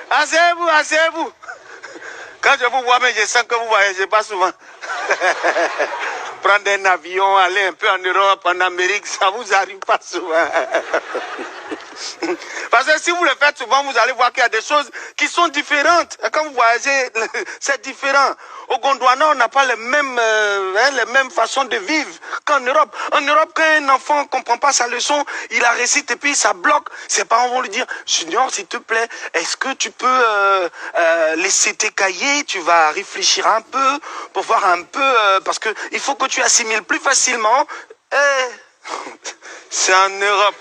Asseyez-vous, asseyez-vous. Quand je vous vois, mais je sens que vous voyagez pas souvent. Prendre un avion, aller un peu en Europe, en Amérique, ça vous arrive pas souvent. Parce que si vous le faites souvent, vous allez voir qu'il y a des choses qui sont différentes. Quand vous voyagez, c'est différent. Au Gondwana, on n'a pas les mêmes façons de vivre qu'en Europe. En Europe, quand un enfant ne comprend pas sa leçon, il la récite et puis ça bloque. Ses parents vont lui dire, Junior, s'il te plaît, est-ce que tu peux laisser tes cahiers, tu vas réfléchir un peu pour voir un peu, parce qu'il faut que tu assimiles plus facilement. C'est en Europe.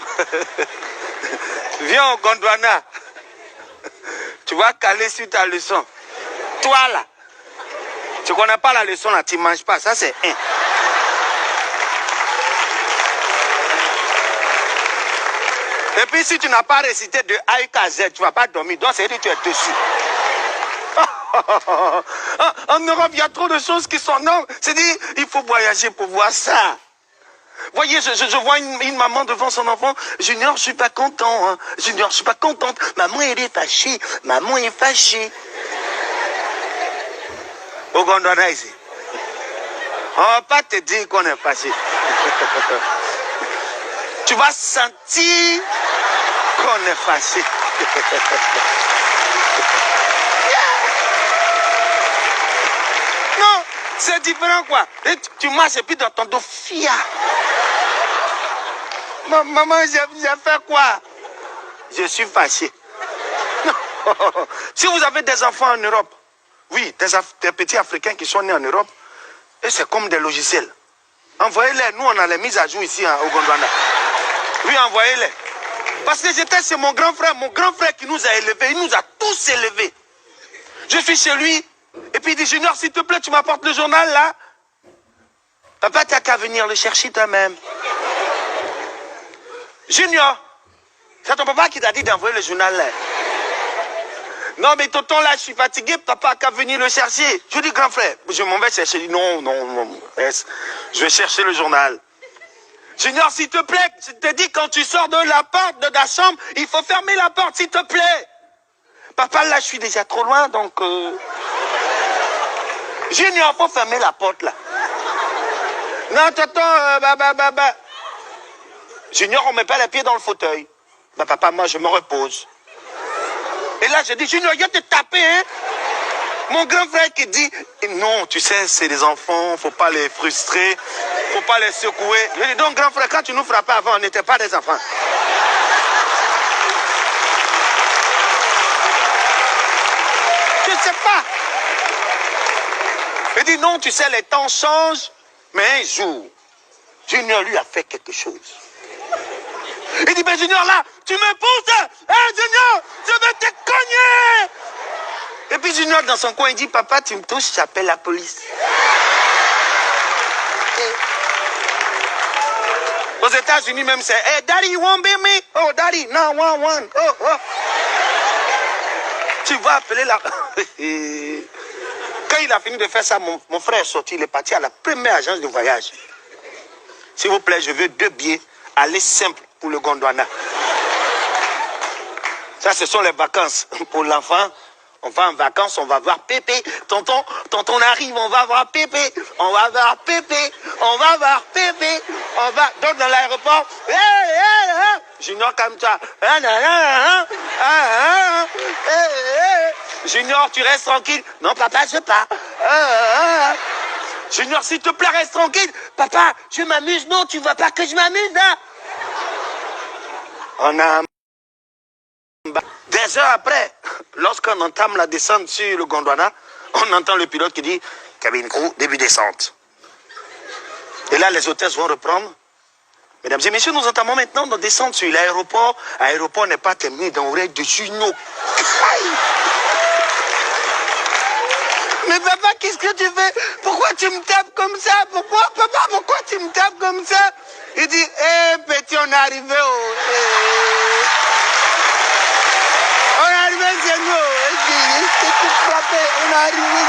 Viens au Gondwana. Tu vas caler sur ta leçon. Toi là, tu ne connais pas la leçon là, tu ne manges pas. Ça c'est un. Et puis si tu n'as pas récité de A jusqu'à Z, tu ne vas pas dormir. Donc c'est-à-dire que tu es dessus. En Europe, il y a trop de choses qui sont non. C'est-à-dire, il faut voyager pour voir ça. Voyez, je vois une maman devant son enfant. Junior, je suis pas content. Hein. Junior, je suis pas contente. Maman, elle est fâchée. Maman est fâchée. Au Gondwana ici. On va pas te dire qu'on est fâché. Tu vas sentir qu'on est fâché. Non, c'est différent quoi. Et tu marches et puis dans ton dos, fia. Maman, j'ai fait quoi? Je suis fâché. Si vous avez des enfants en Europe, oui, des petits Africains qui sont nés en Europe, et c'est comme des logiciels. Envoyez-les. Nous, on a les mises à jour ici hein, au Gondwana. Oui, envoyez-les. Parce que j'étais chez mon grand frère qui nous a élevés. Il nous a tous élevés. Je suis chez lui. Et puis il dit, Junior, s'il te plaît, tu m'apportes le journal là. Papa, t'as qu'à venir le chercher toi-même. Junior, c'est ton papa qui t'a dit d'envoyer le journal là. Non, mais tonton là, je suis fatigué, papa a qu'à venir le chercher. Je dis, grand frère, je m'en vais chercher. Non, je vais chercher le journal. Junior, s'il te plaît, je te dis, quand tu sors de la porte de ta chambre, il faut fermer la porte, s'il te plaît. Papa, là, je suis déjà trop loin, donc... Junior, faut fermer la porte, là. Non, tonton, Junior, on ne met pas les pieds dans le fauteuil. Bah, papa, moi, je me repose. Et là, je dis, Junior, il va te taper, hein. Mon grand frère qui dit, non, tu sais, c'est des enfants, faut pas les frustrer, faut pas les secouer. Je dis, donc, grand frère, quand tu nous frappais avant, on n'était pas des enfants. Je ne sais pas. Il dit, non, tu sais, les temps changent, mais un jour, Junior lui a fait quelque chose. Il dit, ben Junior là, tu me pousses, hein, Junior, je vais te cogner. Et puis Junior dans son coin, il dit, papa, tu me touches, j'appelle la police. Aux États-Unis même, c'est, hey, daddy, you won't beat me? Oh, daddy, no, one. Oh. Tu vas appeler la... Quand il a fini de faire ça, mon frère est sorti, il est parti à la première agence de voyage. S'il vous plaît, je veux 2 billets, aller simple pour le Gondwana. Ça, ce sont les vacances pour l'enfant. On va en vacances, on va voir Pépé. Tonton arrive, on va voir Pépé. On va voir Pépé. On va donc dans l'aéroport. Junior comme ça. Junior, tu restes tranquille. Non, papa, je pars. Junior, s'il te plaît, reste tranquille. Papa, je m'amuse. Non, tu vois pas que je m'amuse, hein? On a... Des heures après, lorsqu'on entame la descente sur le Gondwana, on entend le pilote qui dit « Cabine crew, début descente ». Et là, les hôtesses vont reprendre. « Mesdames et messieurs, nous entamons maintenant notre descente sur l'aéroport. L'aéroport n'est pas terminé dans l'oreille de Junio. » Mais papa, qu'est-ce que tu fais? Pourquoi tu me tapes comme ça? Pourquoi tu me tapes comme ça? Il dit, petit, on est arrivé au... On est arrivé chez nous. On est arrivé